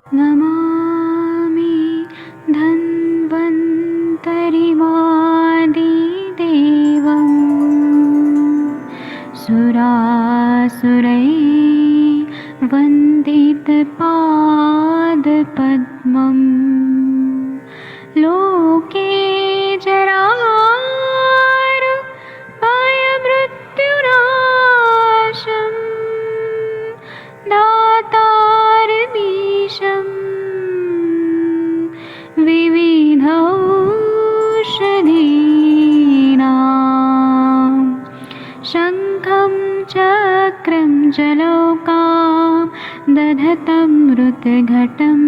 नमामि धन्वन्तरिमादिदेवम् सुरासुरैर्वन्दितपादपद्मम् लोके जरामृत्युनाशम् दातारमीशम् विविधौषधीनां शङ्खं चक्रं जलौकां दधतं मृतघटं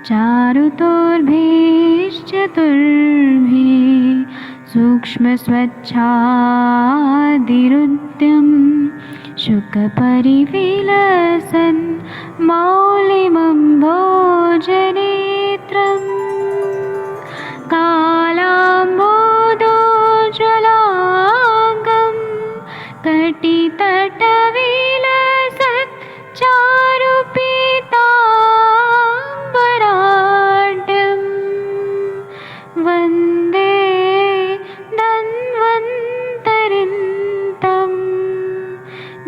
चारुतोर्भिश्चतुर्भिः सूक्ष्मस्वच्छादिरुद्यं शुकपरिविलसन् मौलिमं भोजनेत्रम् कालाम्बोदोज्ज्वलाङ्गं कटितटविलसत् चारुपीताम्बराढ्यं वन्दे धन्वन्तरिन्तं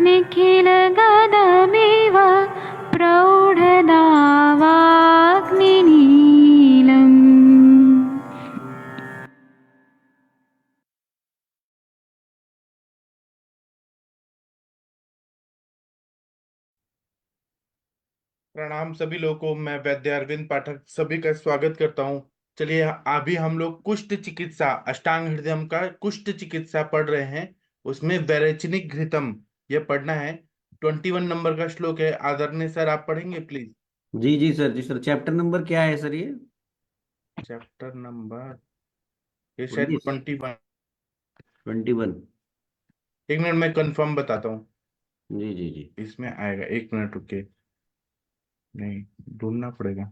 निखिलगदमिव प्रौढदावाग्निनीलम्। प्रणाम सभी लोगों को। मैं वैद्य अरविंद पाठक सभी का स्वागत करता हूँ। चलिए अभी हम लोग कुष्ठ चिकित्सा अष्टांग हृदयम का कुष्ठ चिकित्सा पढ़ रहे हैं। उसमें वैरेचनिक घृतम यह पढ़ना है। 21 नंबर का श्लोक है। आदरणीय सर आप पढ़ेंगे प्लीज। जी जी सर, जी सर। चैप्टर नंबर क्या है सर ये? चैप्टर नंबर ये शायद बोलिए सर। 21। 21। एक मिनट मैं कंफर्म बताता हूँ। जी जी जी। इसमें आएगा, एक मिनट रुके। नहीं, ढूंढना पड़ेगा।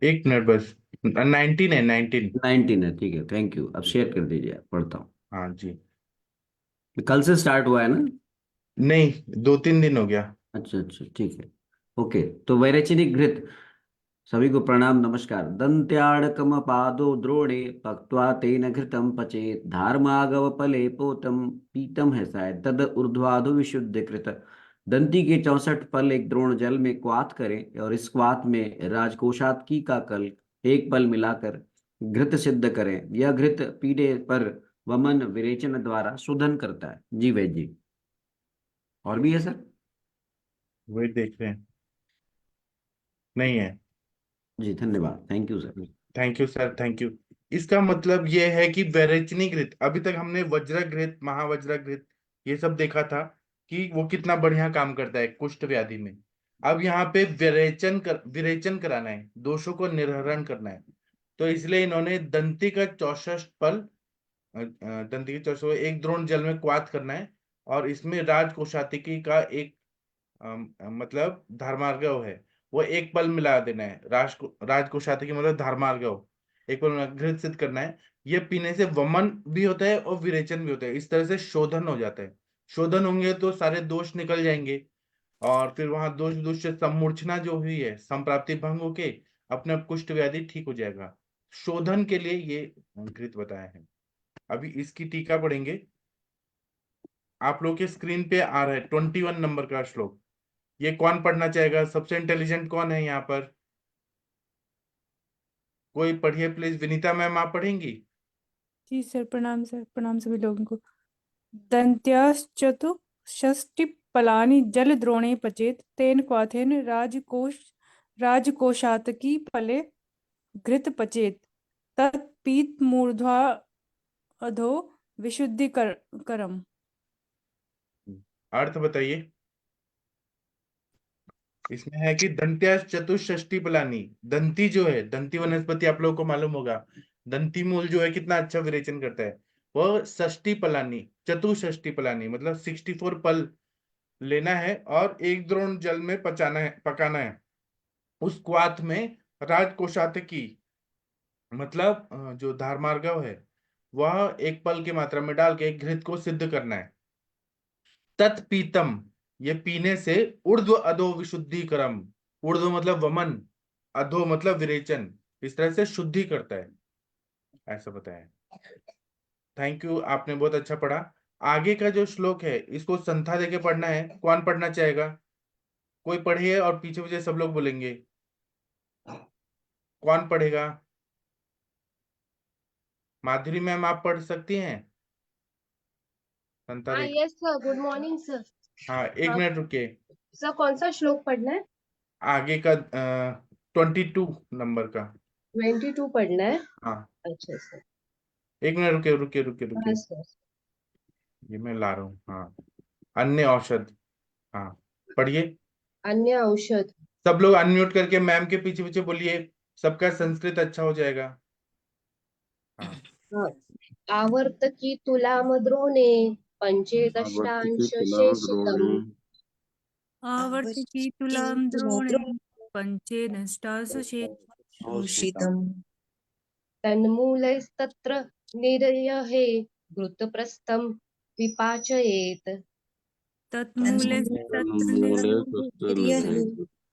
एक मिनट बस। 19 है, 19। 19 है, ठीक है। Thank you. अब शेयर कर दीजिए, आप पढ़ता हूँ। हाँ जी। कल से स्टार्ट हुआ है ना? नहीं, 2-3 दिन हो गया। अच्छा अच्छा, ठीक है। ओके। तो वैरेचनिक घृत। सभी को प्रणाम, नमस्कार। दंत्याड़कम पादो द्रोणे पक्त्वा तेन घृतम पचेत धार्मागव पले पोतम पीतम है शायद तद ऊर्ध्वाधु विशुद्ध कृत। दंती के 64 पल एक द्रोण जल में क्वाथ करें और इस क्वाथ में राजकोषात्की का कल एक पल मिलाकर घृत सिद्ध करें। यह घृत पीड़े पर वमन विरेचन द्वारा शोधन करता है। जी वैद्य जी। और भी है सर? वही देख रहे हैं। नहीं है। जी धन्यवाद, thank you sir. Thank you sir, thank you. इसका मतलब ये है कि वैरेचनी घृत, अभी तक हमने वज्र घृत महावज्र घृत ये सब देखा था कि वो कितना बढ़िया काम करता है कुष्ठ व्याधि में। अब यहाँ पे विरेचन कराना है, दोषों को निर्हरण करना है। तो इसलिए इन्होंने दंती का 64 पल दंती के 64 एक द्रोण जल में क्वाथ करना है। और इसमें राजकोषातिकी का एक मतलब धर्मार्गव है, वो एक पल मिला देना है। राजकोषातिकी मतलब धर्मार्गव एक पल मिला घृत सिद्ध करना है। ये पीने से वमन भी होता है और विरेचन भी होता है। इस तरह से शोधन हो जाता है। शोधन होंगे तो सारे दोष निकल जाएंगे। और फिर वहां दोष दोष से सम्मूर्छना जो हुई है संप्राप्ति भंग होके अपने आप कुष्ठ व्याधि ठीक हो जाएगा। शोधन के लिए ये घृत बताया है। अभी इसकी टीका पढ़ेंगे। आप लोग के स्क्रीन पे आ रहा है 21 नंबर का श्लोक। ये कौन पढ़ना चाहेगा? सबसे इंटेलिजेंट कौन है यहाँ पर? कोई पढ़िए प्लीज। विनीता मैम आप पढ़ेंगी? जी सर, प्रणाम सर, प्रणाम सभी लोगों को। दन्त्याश्चतुष्षष्टिफलानि जलद्रोणे पचेत् तेन क्वाथेन राजकोषातकी फले घृत पचेत् तत्पीतमूर्ध्वा अधो विशुद्धिकरम्। अर्थ बताइए। इसमें है कि दंत्या चतुष्षष्टि पलानी, दंती जो है, दंती वनस्पति आप लोगों को मालूम होगा। दंती मूल जो है कितना अच्छा विरेचन करता है। वो षष्टि पलानी, चतुष्षष्टि पलानी मतलब 64 पल लेना है और एक द्रोण जल में पकाना है। उस क्वाथ में राजकोषातकी मतलब जो धारमार्गव है वह एक पल की मात्रा में डाल के घृत को सिद्ध करना है। तत्पीतम, ये पीने से ऊर्ध्व अधो विशुद्धिकरम। ऊर्ध्व मतलब वमन, अधो मतलब विरेचन, इस तरह से शुद्धि करता है, ऐसा बताया। थैंक यू, आपने बहुत अच्छा पढ़ा। आगे का जो श्लोक है इसको संथा देके पढ़ना है। कौन पढ़ना चाहेगा? कोई पढ़िए और पीछे पीछे सब लोग बोलेंगे। कौन पढ़ेगा? माधुरी मैम आप पढ़ सकती हैं संथा हाँ देके? Yes sir, good morning sir. हाँ, एक हाँ मिनट रुकिए। सर, कौन सा श्लोक पढ़ना है? आगे का 22 नंबर का। 22 पढ़ना है। हाँ, अच्छा सर। एक मिनट रुकिए रुकिए रुकिए हाँ रुकिए, सर। ये मैं ला रहा हूँ। हाँ, अन्य औषध। हाँ, पढ़िए। अन्य औषध। सब लोग अनम्यूट करके मैम के पीछे पीछे बोलिए, सबका संस्कृत अच्छा हो जाएगा। हाँ, हाँ। आवर्तकी तुलामद्रोणे आवर्तके पंचेदशांश तुलां शेषितम्। द्रोणे आवर्तिकी तुलां द्रोणे पंचेनष्टासु तन्मूलैस्तत्र निरयहे घृतप्रस्थं विपाचयेत्। तन्मूलस्तत्र मूले तस्य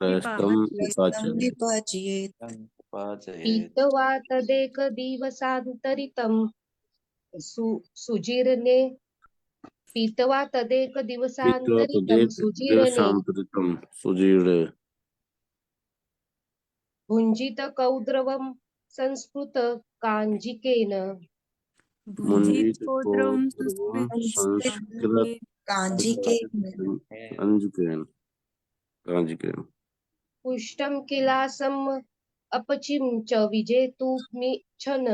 प्रस्थं विपाचयेत्। विपाचयेत्। पीत्वा तदेकदिवसान्तरितं सुजीर्णे पीत्वा पीत्वा तदेकदिवसान्तरितं तदेक सुजीर्णे दिवसान्तरितं सुजीर्णे भुञ्जितकौद्रवं संस्कृत काञ्जिकेन। मुञ्जीत भुञ्जीतोद्रवं गोत्रवं संस्कृत संस्कृतकाञ्जिकेन काञ्जिकेन काञ्जिकेन पुष्टं किलासम् अपचिं च विजेतुमिच्छन्।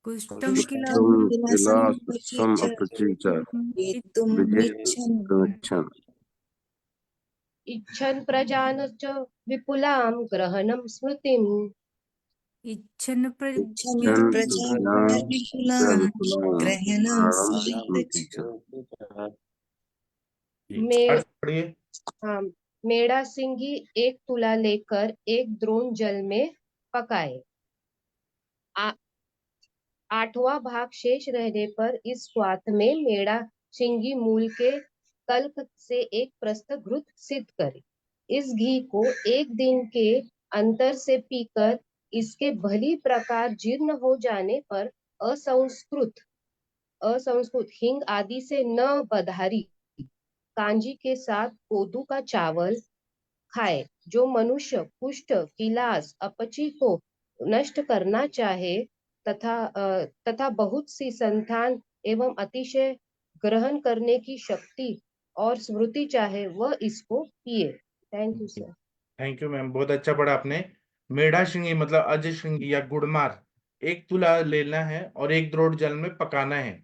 कुष्ठं पुष्टं किलासं अपचिच विजेतुमिच्छन् इच्छन् प्रजान् च विपुलां ग्रहणं स्मृतिम्। इच्छन् इच्छन् प्रजां च विपुलां ग्रहणं प्राणं स्मृति स्मृति च। मे अर्थ पढ़िए। हाँ, मेड़ा सिंगी एक तुला लेकर एक द्रोण जल में पकाए। आ- 8वां भाग शेष रहने पर इस स्वाथ में मेड़ा सिंगी मूल के कल्प से एक प्रस्थ घृत सिद्ध करे। इस घी को एक दिन के अंतर से पीकर इसके भली प्रकार जीर्ण हो जाने पर असंस्कृत हिंग आदि से न बधारी कांजी के साथ कोदू का चावल खाए। जो मनुष्य कुष्ठ किलास अपची को नष्ट करना चाहे तथा बहुत सी संतान एवं अतिशय ग्रहण करने की शक्ति और स्मृति चाहे वह इसको पिए। Thank you sir. Thank you ma'am, बहुत अच्छा पढ़ा आपने। मेढ़ा श्रृंगी मतलब अज श्रृंगी या गुड़मार एक तुला लेना है और एक द्रोण जल में पकाना है।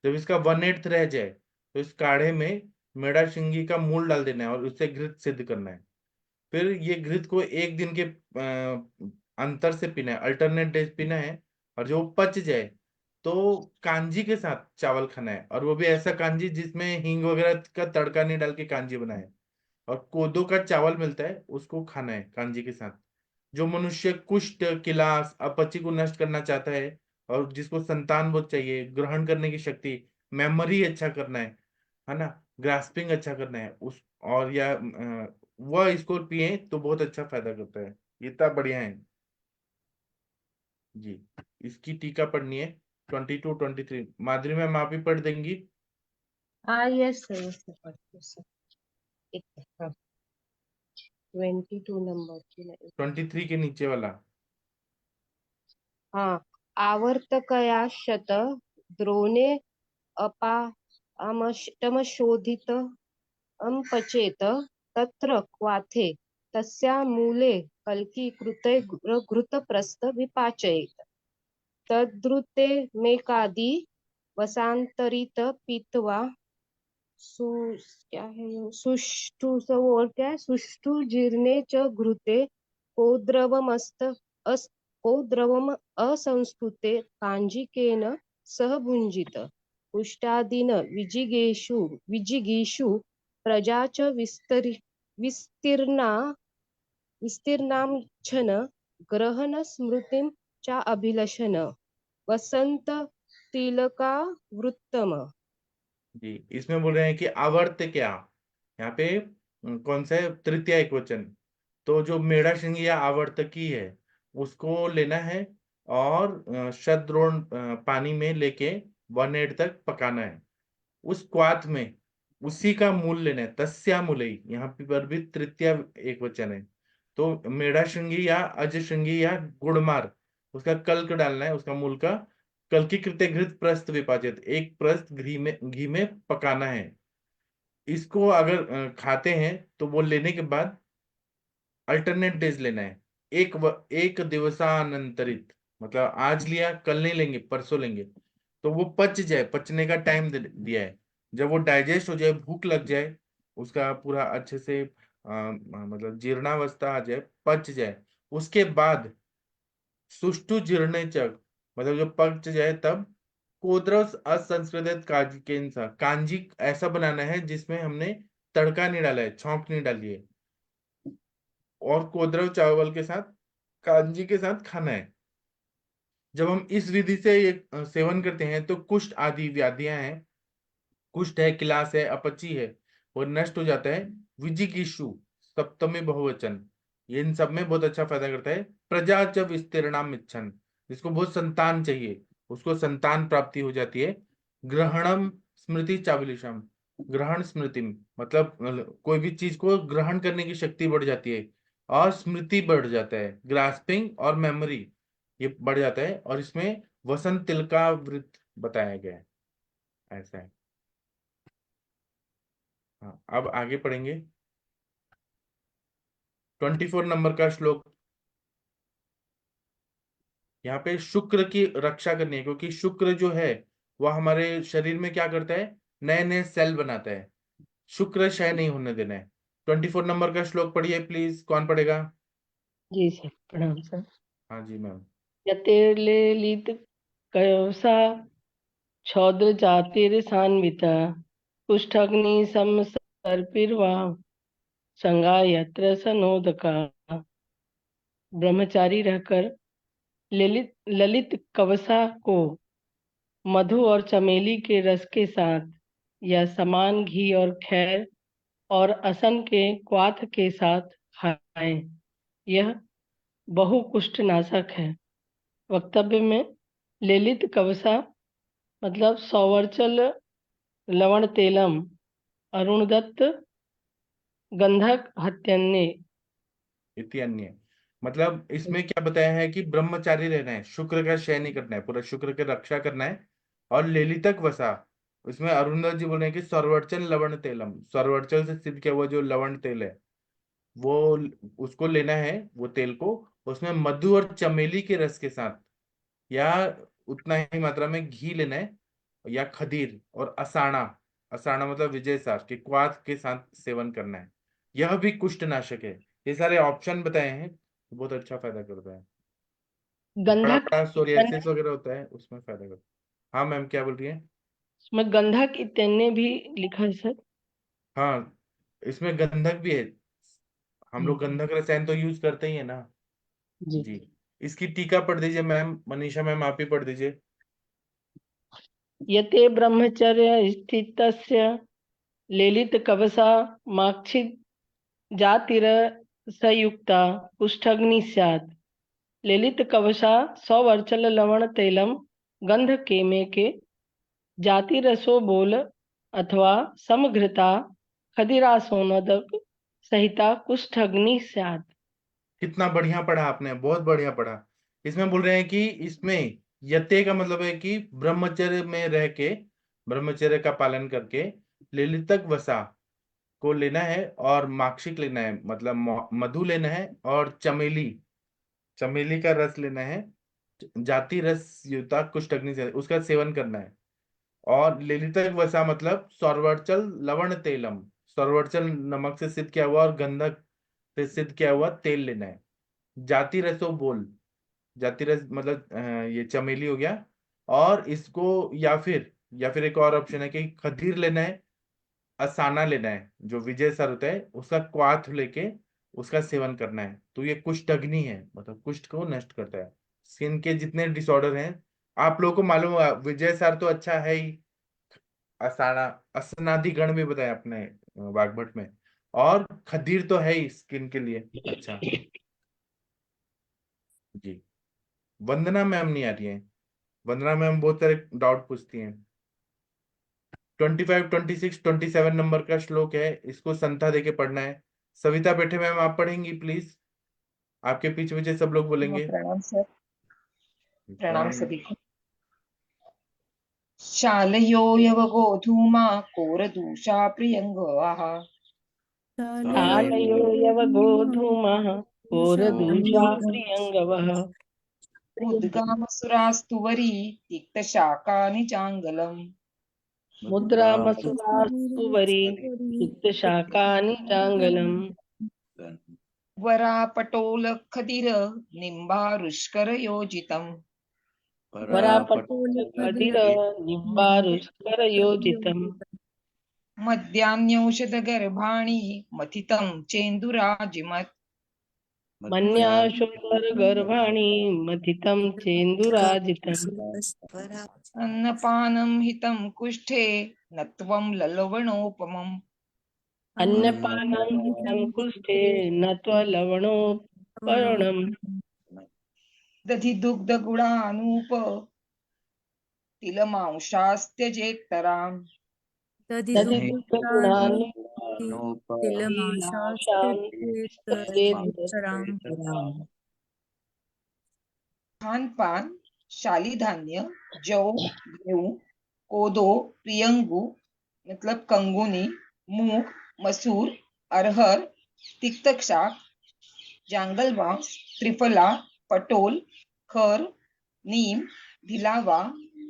जब इसका 1/8 रह जाए तो इस काढ़े में मेढ़ा श्रृंगी का मूल डाल देना है और उससे घृत सिद्ध करना है। फिर ये घृत को एक दिन के अंतर से पीना है, अल्टरनेट डेज पीना है। और जो पच जाए तो कांजी के साथ चावल खाना है, और वो भी ऐसा कांजी जिसमें हींग वगैरह का तड़का नहीं डाल के कांजी बना है। और कोदो का चावल मिलता है, उसको खाना है कांजी के साथ। जो मनुष्य कुष्ठ किलास अपची को नष्ट करना चाहता है और जिसको संतान बहुत चाहिए, ग्रहण करने की शक्ति, मेमोरी अच्छा करना है ना, ग्रास्पिंग अच्छा करना है उस, और या वह इसको पिए तो बहुत अच्छा फायदा करता है। ये इतना बढ़िया है जी। इसकी टीका पढ़नी है 22 23। माधुरी मैम आप ही पढ़ देंगी? हाँ यस सर, यस सर। एक 22 नंबर की 23 के नीचे वाला। हाँ। आवर्तकया शत द्रोणे अपामशोधित पचेत तत्र क्वाथे तस्या मूले कल्की कृते घृतप्रस्थ विपाचयेत। तद्रुते मेकादि वसांतरित पीत्वा सु क्या है ये? सुष्ठु सब और क्या है? सुष्ठु जीर्णे च घृते कोद्रवमस्त अस कोद्रवम असंस्कृते कांजिकेन सह भुंजित। कुष्ठादीन विजिगीषु प्रजा च विस्तीर्णाम ग्रहण स्मृतिं च अभिलषण वसंत तिलका वृत्तम। जी, इसमें बोल रहे हैं कि आवर्त क्या, यहाँ पे कौन सा है? तृतीया एक वचन। तो जो मेड़ा श्रृंगी या आवर्तकी है उसको लेना है और शतद्रोण पानी में लेके 1/8 तक पकाना है। उस क्वाथ में उसी का मूल लेना है, तस्या मूलई, यहाँ पर भी तृतीया एक वचन है। तो मेड़ा श्रृंगी या अज श्रृंगी या गुड़मार, उसका कल्क डालना है, उसका मूल का कल्की कृत्य घृत प्रस्थ विपाचित, एक प्रस्थ घी में पकाना है। इसको अगर खाते हैं तो वो लेने के बाद अल्टरनेट डेज लेना है, एक दिवसानंतरित, मतलब आज लिया कल नहीं लेंगे, परसों लेंगे, तो वो पच जाए, पचने का टाइम दिया है। जब वो डाइजेस्ट हो जाए, भूख लग जाए, उसका पूरा अच्छे से मतलब जीर्णावस्था आ जाए, पच जाए, उसके बाद सुष्ठु जीर्णे चक, मतलब जब पच जाए तब कोद्रव असंस्कृत कांजी के इंसा, कांजी ऐसा बनाना है जिसमें हमने तड़का नहीं डाला है, छौंक नहीं डाली है, और कोद्रव चावल के साथ कांजी के साथ खाना है। जब हम इस विधि से ये सेवन करते हैं तो कुष्ठ आदि व्याधियां हैं, कुष्ठ है, किलास है, अपची है, वो नष्ट हो जाता है। विजिगीषु सप्तमी बहुवचन, ये इन सब में बहुत अच्छा फायदा करता है। प्रजा च विस्तीर्णाम इच्छन, जिसको बहुत संतान चाहिए उसको संतान प्राप्ति हो जाती है। ग्रहणम स्मृति चावलिशम, ग्रहण स्मृति मतलब कोई भी चीज को ग्रहण करने की शक्ति बढ़ जाती है, और स्मृति बढ़ जाता है, ग्रास्पिंग और मेमोरी ये बढ़ जाता है। और इसमें वसंत तिलका व्रत बताया गया है, ऐसा है। हाँ, अब आगे पढ़ेंगे 24 नंबर का श्लोक। यहाँ पे शुक्र की रक्षा करनी है, क्योंकि शुक्र जो है वह हमारे शरीर में क्या करता है, नए नए सेल बनाता है, शुक्र क्षय नहीं होने देना है। 24 नंबर का श्लोक पढ़िए प्लीज, कौन पढ़ेगा? जी सर, प्रणाम सर। हाँ जी मैम। यतेर्लेलित कयोसा क्षौद्र जातिर्सान्विता कुष्ठाग्नि समसर्पिर्वा संगा यत्र सनोदका। ब्रह्मचारी रहकर ललित कवसा को मधु और चमेली के रस के साथ या समान घी और खैर और असन के क्वाथ के साथ खाएं। यह बहुकुष्ठ नाशक है। वक्तव्य में ललित कवसा मतलब सौवर्चल लवण तेलम अरुणदत्त गंधक हत्यन्य। इत्यन्य मतलब इसमें क्या बताया है कि ब्रह्मचारी रहना है, शुक्र का क्षय नहीं करना है, पूरा शुक्र की रक्षा करना है। और लेलितक वसा, इसमें अरुंधव जी बोल रहे हैं कि सर्वर्चल लवण तेलम, सर्वर्चल से सिद्ध किया हुआ जो लवण तेल है वो उसको लेना है, वो तेल को उसमें मधु और चमेली के रस के साथ या उतना ही मात्रा में घी लेना है, या खदीर और असाना, असाना मतलब विजय सार के क्वाथ के साथ सेवन करना है। यह भी कुष्ठ नाशक है। ये सारे ऑप्शन बताए हैं, बहुत अच्छा फायदा करता है। बड़ा गंधक बड़ा सोरियासिस वगैरह होता है उसमें फायदा करता है। हाँ मैम, क्या बोल रही है? इसमें गंधक इत्यन्य भी लिखा है सर। हाँ, इसमें गंधक भी है, हम लोग गंधक रसायन तो यूज करते ही है ना। जी। जी, इसकी टीका पढ़ दीजिए मैम, मनीषा मैम आप ही पढ़ दीजिए। यते ब्रह्मचर्य स्थितस्य लेलित कवसा माक्षित जातिर संयुक्ता कुष्ठग्नि स्यात्। लेलित कवसा सौवर्चल लवण तैलम गंध केमे के जाति रसो बोल अथवा समघृता खदिरासोनदक सहिता कुष्ठग्नि स्यात्। कितना बढ़िया पढ़ा आपने, बहुत बढ़िया पढ़ा। इसमें बोल रहे हैं कि इसमें यते का मतलब है कि ब्रह्मचर्य में रह के, ब्रह्मचर्य का पालन करके ललितक वसा को लेना है, और माक्षिक लेना है, मतलब मधु लेना है, और चमेली, चमेली का रस लेना है, जाति रस युता कुष्ठ अग्नि से उसका सेवन करना है। और ललितक वसा मतलब सौरवर्चल लवण तेलम, सौरवर्चल नमक से सिद्ध किया हुआ और गंधक से सिद्ध किया हुआ तेल लेना है। जाति रसो बोल, जाति रस मतलब ये चमेली हो गया। और इसको या फिर एक और ऑप्शन है कि खदीर लेना है, असाना लेना है, जो विजय सर होता है उसका क्वाथ लेके उसका सेवन करना है। तो ये कुष्ठ अग्नि है, मतलब कुष्ठ को नष्ट करता है। स्किन के जितने डिसऑर्डर हैं, आप लोगों को मालूम होगा, विजय सर तो अच्छा है ही, असाना असनादि गण भी बताया अपने वाग्भट में, और खदीर तो है ही स्किन के लिए अच्छा। जी, वंदना मैम नहीं आ रही है। वंदना मैम बहुत सारे डाउट पूछती हैं। 25, 26, 27 नंबर का श्लोक है, इसको संथा देके पढ़ना है। सविता बैठे मैम आप पढ़ेंगी प्लीज, आपके पीछे पीछे सब लोग बोलेंगे। प्रणाम सर। प्रणाम सभी को। शालयो यवगोधूमा कोरदूषा प्रियंगवाः शालयो यवगोधूमः कोरदूषा प्रियङ्गवः उद्गामसुरास्तुवरी तिक्तशाकानि चाङ्गलम् मुद्रामसुरास्तु वरी सिक्तशाकानि चाङ्गलम् वरापटोलखदिर निम्बारुष्करयोजितम् वरापटोलखदिर निम्बारुष्करयोजितम् मध्यान्यौषधगर्भाणि मथितं चेन्दुराजिमत् मन्याशोदरगर्भाणि मथितं चेन्दुराजितम् अन्नपानं हितं कुष्ठे नत्वं ललवणोपमम् अन्नपानं हितं कुष्ठे न त्वलवणोपरणम् दधिदुग्धगुणानूप तिलमांशास्त्यजेत्तराम् दधिदुग्धगुणानि तिलमांशान् खान पान शाली धान्य जौ गेहूं कोदो प्रियंगू मतलब कंगुनी मूंग मसूर अरहर तिक्त शाक जांगल बांस त्रिफला पटोल खर नीम भिलावा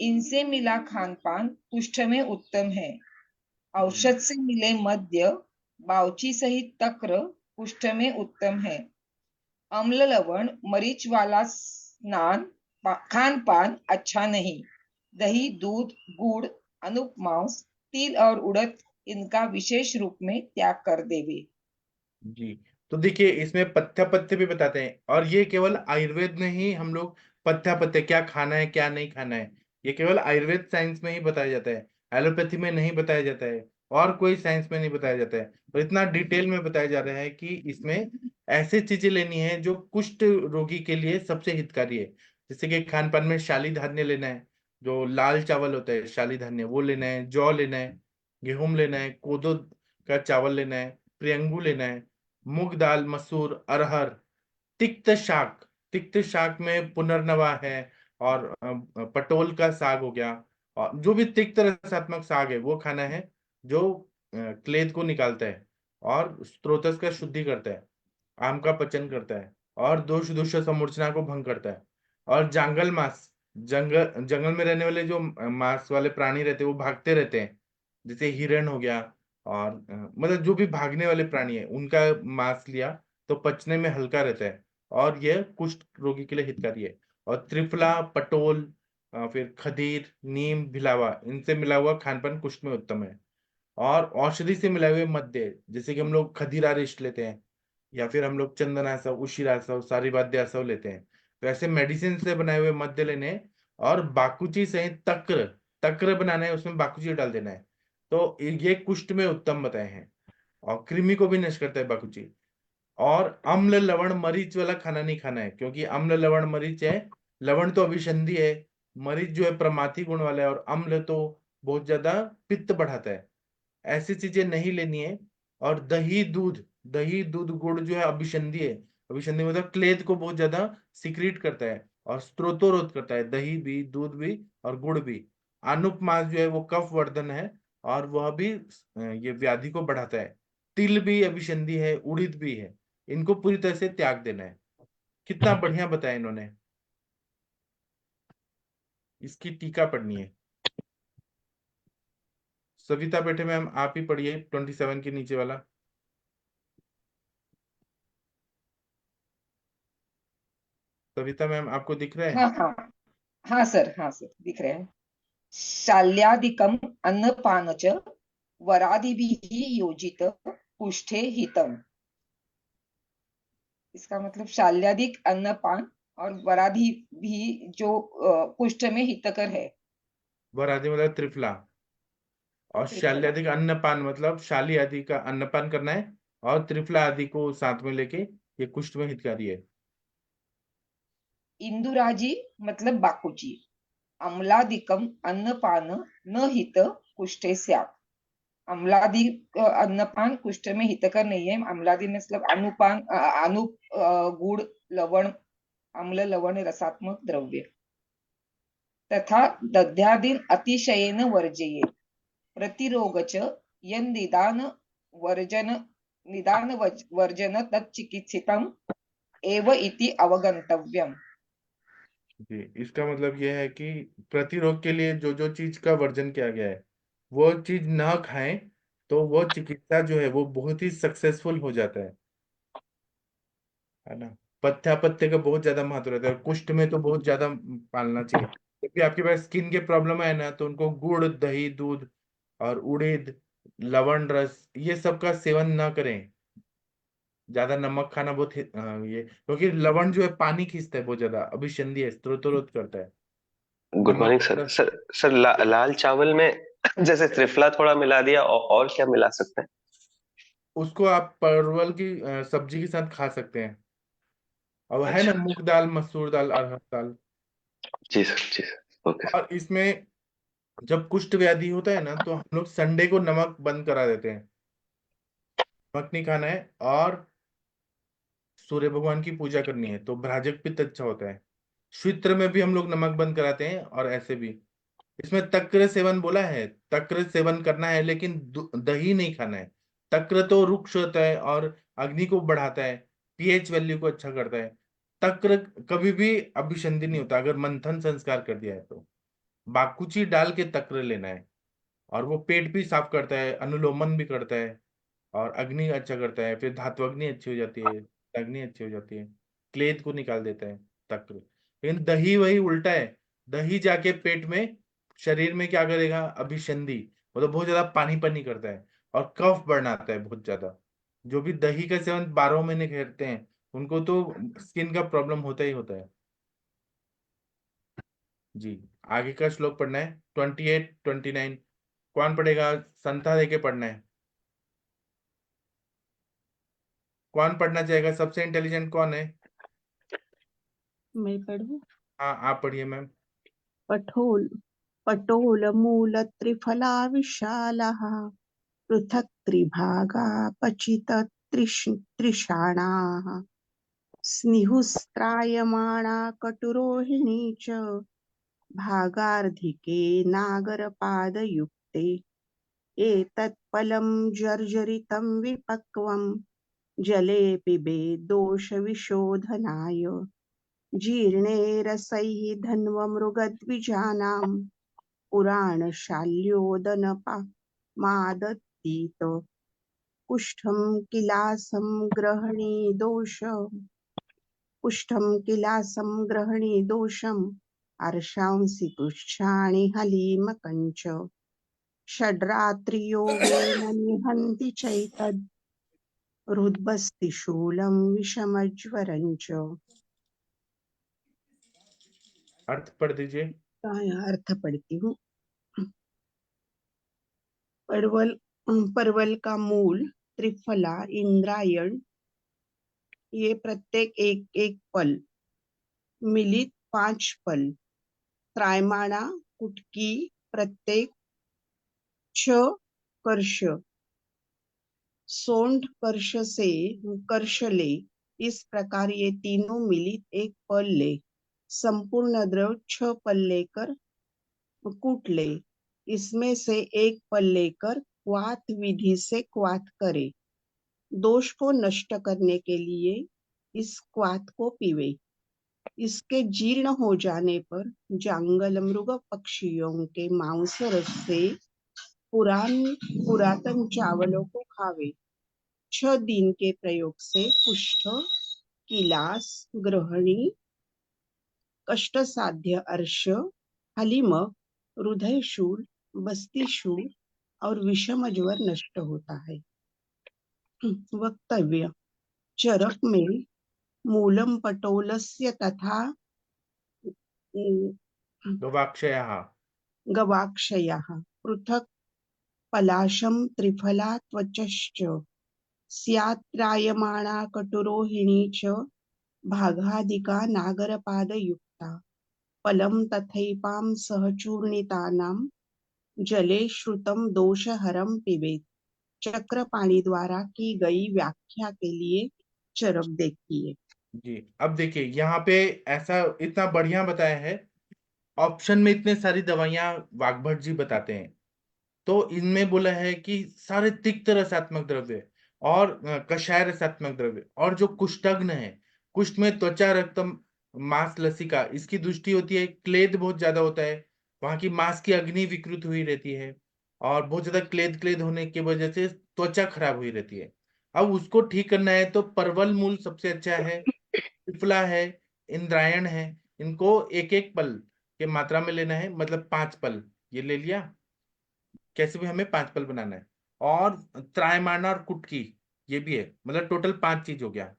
इनसे मिला खान पान कुष्ठ में उत्तम है। औषध से मिले मद्य बावची सहित तक्र कुष्ठ में उत्तम है। अम्ल लवण मरीच वाला स्नान खान पान अच्छा नहीं। दही दूध गुड़ अनुप मांस तिल और उड़द इनका विशेष रूप में त्याग कर देवे। जी, तो देखिए इसमें पथ्य पथ्य भी बताते हैं, और ये केवल आयुर्वेद में ही हम लोग पथ्य पथ्य क्या खाना है क्या नहीं खाना है, ये केवल आयुर्वेद साइंस में ही बताया जाता है, एलोपैथी में नहीं बताया जाता है, और कोई साइंस में नहीं बताया जाता है। और इतना डिटेल में बताया जा रहा है कि इसमें ऐसे चीजें लेनी है जो कुष्ठ रोगी के लिए सबसे हितकारी है। जैसे कि खान पान में शाली धान्य लेना है, जो लाल चावल होता है शाली धान्य वो लेना है, जौ लेना है, गेहूं लेना है, कोदो का चावल लेना है, प्रियंगू लेना है, मूंग दाल मसूर अरहर, तिक्त शाक, तिक्त शाक में पुनर्नवा है, और पटोल का साग हो गया, और जो भी तिक्त रसात्मक साग है वो खाना है, जो क्लेद को निकालता है और स्त्रोतस का शुद्धि करता है, आम का पचन करता है, और दोष दोष समूर्छना को भंग करता है। और जंगल मांस, जंगल जंगल में रहने वाले जो मांस वाले प्राणी रहते हैं वो भागते रहते हैं, जैसे हिरण हो गया, और मतलब जो भी भागने वाले प्राणी है उनका मांस लिया तो पचने में हल्का रहता है, और यह कुष्ठ रोगी के लिए हितकारी है। और त्रिफला पटोल, फिर खदीर नीम भिलावा इनसे मिला हुआ खान पान कुष्ठ में उत्तम है। और औषधि से मिलाए हुए मद्य, जैसे कि हम लोग खदीरा रिष्ट लेते हैं, या फिर हम लोग चंदनासव उशिरासव सारीवाद्यासव लेते हैं, तो ऐसे मेडिसिन से बनाए हुए मद्य लेने हैं। और बाकुची सहित तक्र, तक्र बनाना है उसमें बाकुची डाल देना है, तो ये कुष्ठ में उत्तम बताए हैं, और कृमि को भी नष्ट करता है बाकुची। और अम्ल लवण मरीच वाला खाना नहीं खाना है, क्योंकि अम्ल लवण मरीच है, लवण तो अभिसंधि है, मरीच जो है प्रमाथी गुण वाला है, और अम्ल तो बहुत ज्यादा पित्त बढ़ाता है, ऐसी चीजें नहीं लेनी है। और दही दूध, दही दूध गुड़ जो है अभिसंधि है, अभिसंधि मतलब क्लेद को बहुत ज्यादा सिक्रीट करता है और स्त्रोतोरोध करता है, दही भी दूध भी और गुड़ भी। आनुप मास जो है वो कफ वर्धन है, और वह भी ये व्याधि को बढ़ाता है। तिल भी अभिसंधि है, उड़ीद भी है, इनको पूरी तरह से त्याग देना है। कितना बढ़िया बताया इन्होंने। इसकी टीका पढ़नी है। सविता बेटे मैम आप ही पढ़िए 27 के नीचे वाला। सविता मैम आपको दिख रहा है? हाँ हाँ हाँ सर दिख रहे हैं। शाल्यादिकम अन्नपान च वरादिभिः योजित कुष्ठे हितम। इसका मतलब शाल्यादिक अन्नपान और वराधि भी जो कुष्ठ में हितकर है। वराधि मतलब त्रिफला, और त्रिफला। शाली आदि का अन्नपान मतलब शाली आदि का अन्नपान करना है, और त्रिफला आदि को साथ में लेके ये कुष्ठ में हितकारी है। इंदुराजी मतलब बाकुची, अम्लादिकम अन्नपान न हित कुष्ठे स्यात्। अम्लादिक अन्नपान कुष्ठ में हितकर नहीं है। अम्लादि मतलब अनुपान गुड़ लवण, अम्ल लवण रसात्मक द्रव्य। तथा दध्यादीन अतिशयेन वर्जयेत्। प्रतिरोगच यन्निदान वर्जन तच्चिकित्सितम् एव इति अवगंतव्यम। जी, इसका मतलब यह है कि प्रतिरोग के लिए जो जो चीज का वर्जन किया गया है वो चीज न खाएं तो वो चिकित्सा जो है वो बहुत ही सक्सेसफुल हो जाता है ना। पथ्यापथ्य का बहुत ज्यादा महत्व रहता है और कुष्ठ में तो बहुत ज्यादा पालना चाहिए, क्योंकि आपके पास स्किन के प्रॉब्लम है ना, तो उनको गुड़, दही, दूध और उड़ीद, लवण रस ये सब का सेवन ना करें। ज्यादा नमक खाना बहुत ये, क्योंकि लवण जो है पानी खींचता है बहुत ज्यादा, अभिसंधि है, स्त्रोतरोध करता है। गुड नमक मॉर्निंग सर। सर लाल चावल में जैसे त्रिफला थोड़ा मिला दिया, और क्या मिला सकते हैं? उसको आप परवल की सब्जी के साथ खा सकते हैं। अब है ना अच्छा, मूंग दाल, मसूर दाल, अरहर दाल। जी सर, जी सर, ओके सर। और इसमें जब कुष्ठ व्याधि होता है ना तो हम लोग संडे को नमक बंद करा देते हैं, नमक नहीं खाना है, और सूर्य भगवान की पूजा करनी है तो भ्राजक पित्त अच्छा होता है। श्वित्र में भी हम लोग नमक बंद कराते हैं, और ऐसे भी इसमें तक्र सेवन बोला है, तक्र सेवन करना है, लेकिन दही नहीं खाना है। तक्र तो रुक्ष होता है और अग्नि को बढ़ाता है, पीएच वैल्यू को अच्छा करता है। तक्र कभी भी अभिसंधि नहीं होता अगर मंथन संस्कार कर दिया है तो। बाकुची डाल के तक्र लेना है, और वो पेट भी साफ करता है, अनुलोमन भी करता है, और अग्नि अच्छा करता है, फिर धात्वग्नि अच्छी हो जाती है, अग्नि अच्छी हो जाती है, क्लेद को निकाल देता है तक्र। लेकिन दही वही उल्टा है, दही जाके पेट में, शरीर में क्या करेगा, अभिसंधि, मतलब बहुत ज्यादा पानी पानी करता है और कफ बढ़ाता है बहुत ज्यादा। जो भी दही का सेवन 12 महीने करते हैं उनको तो स्किन का प्रॉब्लम होता ही होता है। जी, आगे का श्लोक पढ़ना है, 28 29। कौन पढ़ेगा? संता देके पढ़ना है। कौन पढ़ना चाहेगा? सबसे इंटेलिजेंट कौन है? मैं पढ़ूं? हाँ, आप पढ़िए मैम। पठोल पटोलमूलत्रिफला विशालः पृथक् त्रिभागा पचित त्रिषाणाः स्निहुस्त्रायमाणा कटुरोहिणी च भागार्धिके नागरपादयुक्ते एतत्फलं जर्जरितं विपक्वं जले पिबेत् दोषविशोधनाय जीर्णे रसैः धन्वमृगद्विजानां पुराणशाल्योदनपामादत्तीत कुष्ठं किलासं ग्रहणी दोषम् अर्षांसि पुच्छाणि हलीमकञ्च षड्रात्रियोगेन निहन्ति चैतद् हृद्बस्ति शूलं विषमज्वरञ्च। अर्थ पढ़ दीजिए। अर्थ पढ़ती हूँ। परवल का मूल त्रिफला, इंद्रायण, ये प्रत्येक एक एक पल, मिलित 5 पल, त्रायमाणा कुटकी प्रत्येक 6 कर्ष, सोंठ कर्ष से कर्ष ले, इस प्रकार ये तीनों मिलित एक पल ले, संपूर्ण द्रव 6 पल लेकर कूट ले, इसमें से एक पल लेकर क्वाथ विधि से क्वाथ करे। दोष को नष्ट करने के लिए इस क्वाथ को पीवे। इसके जीर्ण हो जाने पर जांगल मृग पक्षियों के मांस रस से पुरातन चावलों को खावे। 6 दिन के प्रयोग से कुष्ठ, किलास, ग्रहणी, कष्ट साध्य अर्श, हलीमक, हृदय शूल, बस्ती शूल और विषम ज्वर नष्ट होता है। वक्तव्य: चरक में मूलम पटोलस्य तथा गवाक्षयः गवाक्षयः पृथक् पलाशं त्रिफला त्वचश्च स्यात्रायमाणा कटुरोहिणी च भागादिका नागरपादयुक्ता फलं तथैपां सहचूर्णितानां जले श्रुतम दोषहरम पिबेत। चक्रपाणी द्वारा की गई व्याख्या के लिए चरक देखिए। जी, अब देखिए यहाँ पे ऐसा इतना बढ़िया बताया है, ऑप्शन में इतने सारी दवाइयां वाग्भट जी बताते हैं, तो इनमें बोला है कि सारे तिक्त रसात्मक द्रव्य और कषाय रसात्मक द्रव्य और जो कुष्ठग्न है, कुष्ठ में त्वचा रक्त मांस लसिका, इसकी दृष्टि होती है, क्लेद बहुत ज्यादा होता है, वहां की मांस की अग्नि विकृत हुई रहती है और बहुत ज्यादा क्लेद क्लेद होने की वजह से त्वचा खराब हुई रहती है। अब उसको ठीक करना है तो परवल मूल सबसे अच्छा है, त्रिफला है, इंद्रायण है, इनको एक एक पल के मात्रा में लेना है, मतलब 5 पल ये ले लिया, कैसे भी हमें 5 पल बनाना है। और त्रायमाणा और कुटकी ये भी है, मतलब टोटल 5 चीज हो गया।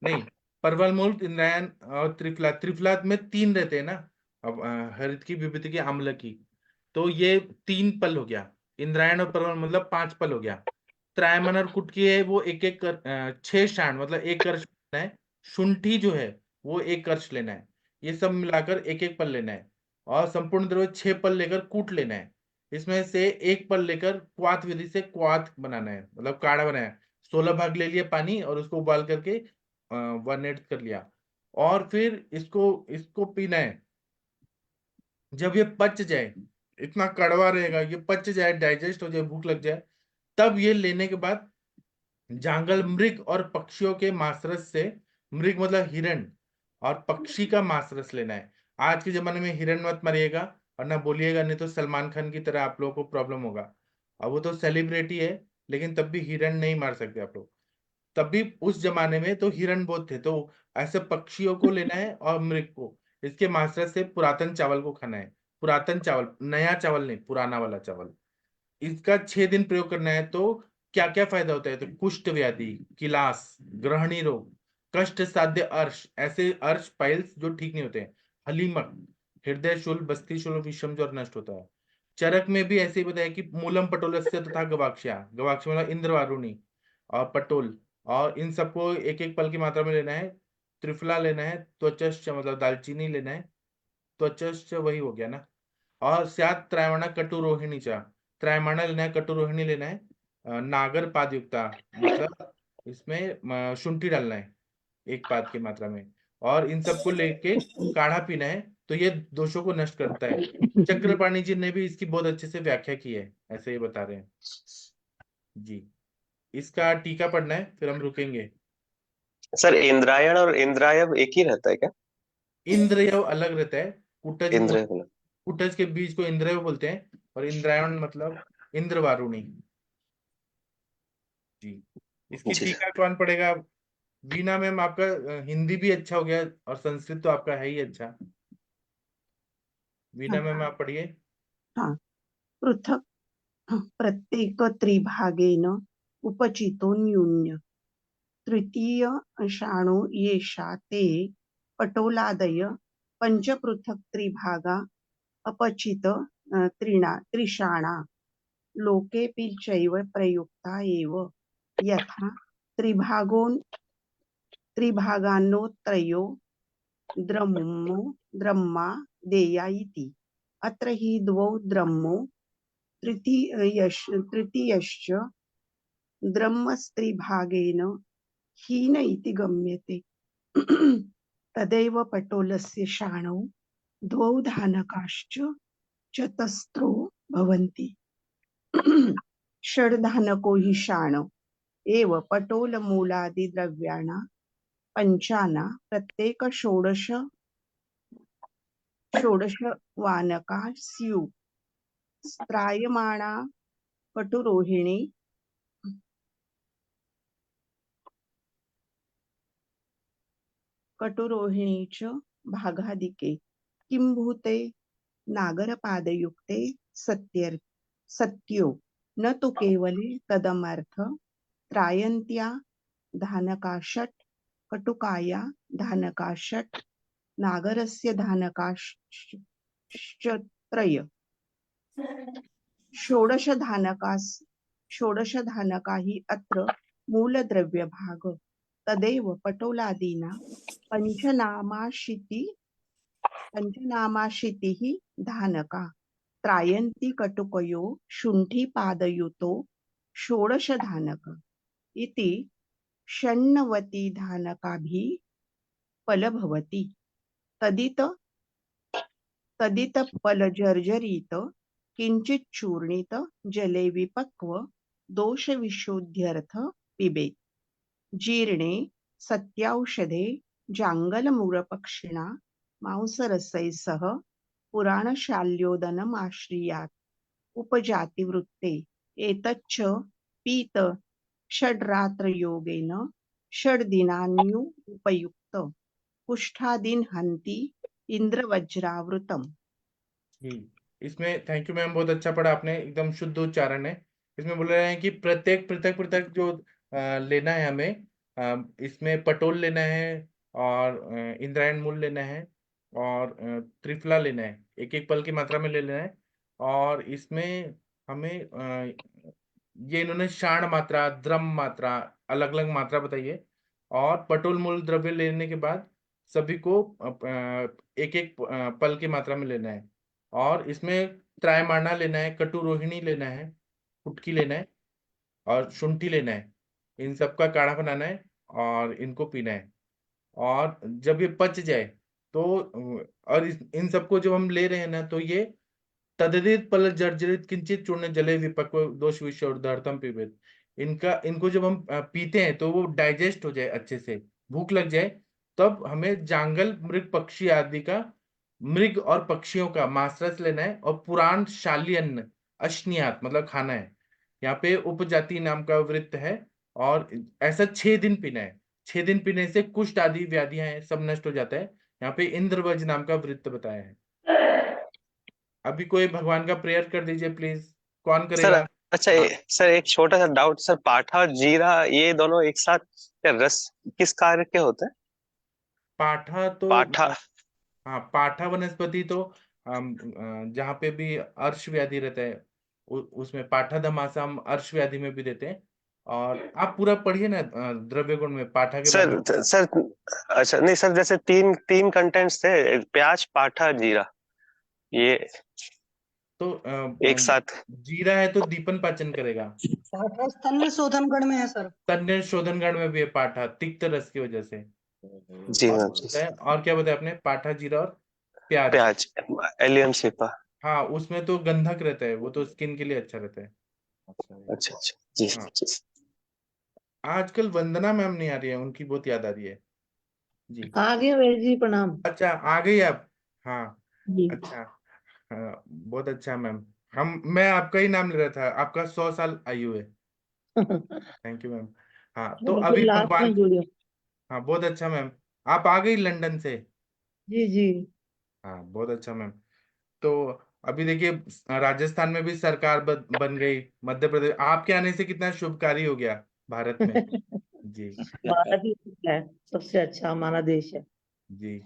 नहीं, परवल मूल, इंद्रायण और त्रिफला, त्रिफला में 3 रहते हैं ना, अब हरित की, विभूति की, आम्ल की, तो ये 3 पल हो गया। इंद्रायण और परवल मतलब 5 पल हो गया। त्रायमन और कुटकी है वो एक एक 6 शाण मतलब 1 कर्ष लेना है। शुंठी जो है वो 1 कर्ष लेना है। ये सब मिलाकर एक एक पल लेना है और संपूर्ण द्रव्य 6 पल लेकर कूट लेना है। इसमें से 1 पल लेकर क्वाथ विधि से क्वाथ बनाना है, मतलब काढ़ा बनाया है। 16 भाग ले लिया पानी और उसको उबाल करके वर्नेट कर लिया और फिर इसको इसको पीना है। जब ये पच जाए, इतना कड़वा रहेगा, ये पच जाए, डाइजेस्ट हो जाए, भूख लग जाए, तब ये लेने के बाद जांगल मृग और पक्षियों के मांसरस से, मृग मतलब हिरण और पक्षी का मांसरस लेना है। आज के जमाने में हिरण मत मारिएगा और ना बोलिएगा, नहीं तो सलमान खान की तरह आप लोगों को प्रॉब्लम होगा। अब वो तो सेलिब्रिटी है, लेकिन तब भी हिरण नहीं मार सकते आप लोग। तब भी उस जमाने में तो हिरण बहुत थे, तो ऐसे पक्षियों को लेना है और मृग को, इसके मांसरस से पुरातन चावल को खाना है। पुरातन चावल, नया चावल नहीं, पुराना वाला चावल। इसका 6 दिन प्रयोग करना है। तो क्या क्या फायदा होता है, तो कुष्ठ व्याधि, किलास, ग्रहणी रोग, कष्ट साध्य अर्श, ऐसे अर्श पाइल्स जो ठीक नहीं होते हैं, हलीमक, हृदय शूल, बस्ती शूल, विषम ज्वर नष्ट होता है। चरक में भी ऐसे ही बताया कि मूलम पटोलस्य तथा गवाक्षया, गवाक्ष मतलब इंद्रवारुणी और पटोल, और इन सबको एक एक पल की मात्रा में लेना है। त्रिफला लेना है, त्वचश्च मतलब दालचीनी लेना है, त्वचश्च वही हो गया ना। और स्यात् त्रैवणा कटुरोहिणी चा, त्रैमाणा लेना है, कटुरोहिणी लेना है, नागर पादयुक्ता मतलब इसमें शुंठी डालना है 1 पाद की मात्रा में, और इन सबको लेके काढ़ा पीना है, तो ये दोषों को नष्ट करता है। चक्रपाणी जी ने भी इसकी बहुत अच्छे से व्याख्या की है, ऐसे ही बता रहे हैं जी। इसका टीका पढ़ना है, फिर हम रुकेंगे। सर इंद्रायण और इंद्रायव एक ही रहता है क्या? इंद्रयव अलग रहता है, कुटज इंद्र कुटज के बीज को इंद्रयव बोलते हैं, और इंद्रायण मतलब इंद्रवारुणी जी। इसकी जी टीका कौन पढ़ेगा? वीना मैम, आपका हिंदी भी अच्छा हो गया और संस्कृत तो आपका है ही अच्छा। वीना मैम आप पढ़िए। हाँ, पृथक प्रत्येक त्रिभागेन उपचितो न्यून्य तृतीय शाणो येषा ते पटोलादय पंचपृथक् त्रिभागा अपचित त्रिशाणा लोकेऽपि चैव प्रयुक्ता एव यथा त्रिभागान्नोत्रयो द्रम्मा देया इति। अत्र हि द्वौ द्रम्मौ तृतीयश्च द्रम्मस्त्रिभागेन हीन इति गम्यते। तदैव पटोलस्य शाणौ द्वौ धानकाश्च चतस्रो भवन्ति। षड्धानको हि शाण एव पटोलमूलादिद्रव्याणां पञ्चाना प्रत्येक षोडश वानका स्युः। त्रायमाणा कटुरोहिणी च भागादिके किंभूते नागरपादयुक्ते सत्यो न तो केवले तदमर्थ त्रायन्त्या धानकाषट् कटुकाया धानकाषट् नागरस्य धानकाश्चत्रय षोडश धानका हि अत्र मूलद्रव्यभाग तदेव पटोलादीना पंचनामाशीतिः धानका त्रायन्ति कटुकयो शुण्ठीपादयुतो षोडशधानक इति षण्णवतिधानकाभिः फलभवति तदितफलजर्जरित किंचित चूर्णित जले विपक्व दोषविशुद्ध्यर्थ पिबेत् जीर्णे सत्यौषधे जाङ्गलमूलपक्षिणा मांसरसैः सह पुराणशाल्योदनमाश्रियात् उपजातिवृत्ते एतच्च पीत षड्रात्रयोगेन षड्दिनान्युपयुक्त कुष्ठादीन् हन्ति इंद्रवज्रावृतम। इसमें थैंक यू मैम, बहुत अच्छा पढ़ा आपने, एकदम शुद्ध उच्चारण है। इसमें बोल रहे हैं कि प्रत्येक पृथक पृथक जो लेना है हमें, इसमें पटोल लेना है और इंद्रायण मूल लेना है और त्रिफला लेना है, एक एक पल की मात्रा में ले लेना है। और इसमें हमें ये इन्होंने शाण मात्रा, द्रम मात्रा, अलग अलग मात्रा बताइए। और पटोल मूल द्रव्य लेने के बाद सभी को एक एक पल की मात्रा में लेना है। और इसमें त्रायमाणा लेना है, कटु रोहिणी लेना है, फुटकी लेना है और शुंठी लेना है। इन सब का काढ़ा बनाना है और इनको पीना है। और जब ये पच जाए तो और इन सबको जब हम ले रहे हैं ना, तो ये तददित पल जर्जरित किंचित चूर्ण जले विपक्व दोष विषोर्धार्थम पिबेत। इनको जब हम पीते हैं तो वो डाइजेस्ट हो जाए अच्छे से, भूख लग जाए, तब हमें जांगल मृग पक्षी आदि का, मृग और पक्षियों का मांसरस लेना है और पुराण शाल्यन्न अश्नियात मतलब खाना है। यहाँ पे उपजाति नाम का वृत्त है और ऐसा 6 दिन पीना है। 6 दिन पीने से कुष्ठ आदि व्याधियां हैं सब नष्ट हो जाता है। यहाँ पे इंद्रवज नाम का वृत्त बताया है। अभी कोई भगवान का प्रेयर कर दीजिए प्लीज। कौन सर करेगा? अच्छा हाँ। सर एक छोटा सा डाउट सर, पाठा और जीरा ये दोनों एक साथ क्या रस किस कार्य के होते हैं? पाठा तो पाठा हाँ, पाठा वनस्पति तो जहाँ पे भी अर्श व्याधि रहता है उसमें पाठा धमासा हम अर्श व्याधि में भी देते हैं। और आप पूरा पढ़िए ना द्रव्य गुण में पाठा के बारे में। सर अच्छा नहीं सर, जैसे तीन तीन कंटेंट्स थे, प्याज पाठा जीरा, ये तो एक साथ जीरा है तो दीपन पाचन करेगा। पाठा स्तन्य शोधन गण में है सर। तन्य शोधन गण में भी है पाठा, तिक्त रस की वजह से। जी और हाँ बताया, और क्या बताया आपने? पाठा, जीरा और प्याज। प्याज एलियम सिपा। हाँ, उसमें तो गंधक रहता है, वो तो स्किन के लिए अच्छा रहता है। अच्छा अच्छा जी हाँ। जी। आजकल वंदना मैम नहीं आ रही है, उनकी बहुत याद आ रही है जी। आगे वेद जी प्रणाम। अच्छा, आ गई आप? हाँ। जी अच्छा। हाँ, बहुत अच्छा मैम। मैं आपका ही नाम ले रहा था, आपका 100 साल आयु है। Thank you ma'am. हाँ, तो बिल्कुल अभी लास्ट में भगवान। जुड़ियो। हाँ, बहुत अच्छा मैम। आप आ गई लंदन से? जी जी। हाँ, बहुत अच्छा मैम। तो अभी देखिए, राजस्थान में भी सरकार बन गई, मध्य प्रदेश आपके आने से कितना शुभकारी हो गया भारत में। जी। भारत ही है सबसे अच्छा हमारा देश है। जी।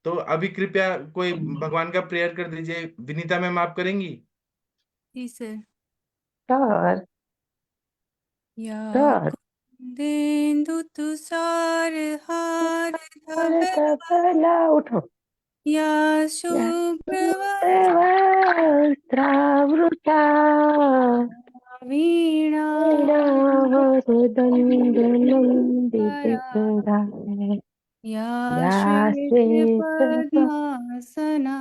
तो अभी कृपया कोई भगवान का प्रेयर कर दीजिए। विनीता मैम, आप करेंगी? जी सर। सर या सर कुंदेन्दु तुषार हार धवल धवला उठो या शुभ्रवस्त्र वस्त्रावृता वीणा वीणावरदण्डनन्दितकरा या या श्वेतपद्मा श्वेतपद्मासना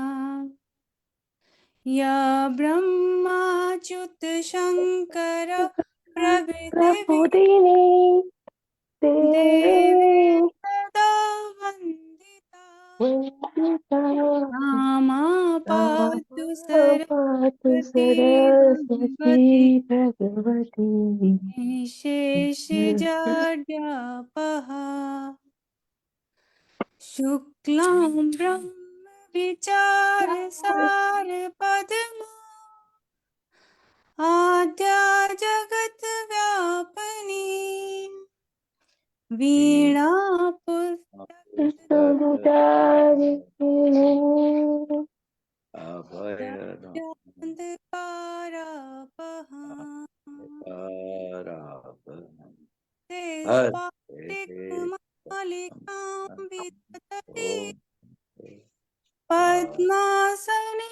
या ब्रह्माच्युत शङ्कर प्रभृति प्रभुदिनी देवी देवी सदा वन्दिता वन्दिता रामा पातु पातु सरस्वती सरस्वती भगवती भगवती शेषजाड्यापः शुक्लां ब्रह्मविचारसार पद्मा आद्या जगद्व्यापिनी वीणा पुस्तकदारिणी पुस्तकारापहा पुष्पाणिमालिकां विदधति पद्मासने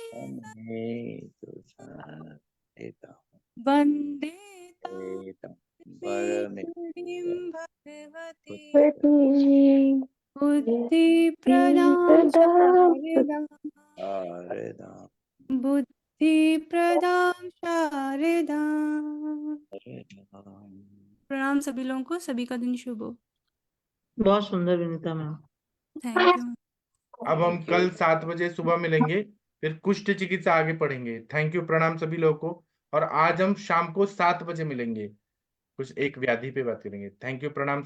वन्दे तां परमेश्वरीं भगवती बुद्धिप्रदां शारदां। प्रणाम सभी लोगों को, सभी का दिन शुभ हो। बहुत सुंदर विनीता मैम। Thank you. अब हम कल 7 बजे सुबह मिलेंगे, फिर कुष्ठ चिकित्सा आगे पढ़ेंगे। थैंक यू, प्रणाम सभी लोगों को। और आज हम शाम को 7 बजे मिलेंगे, कुछ एक व्याधि पे बात करेंगे। थैंक यू, प्रणाम।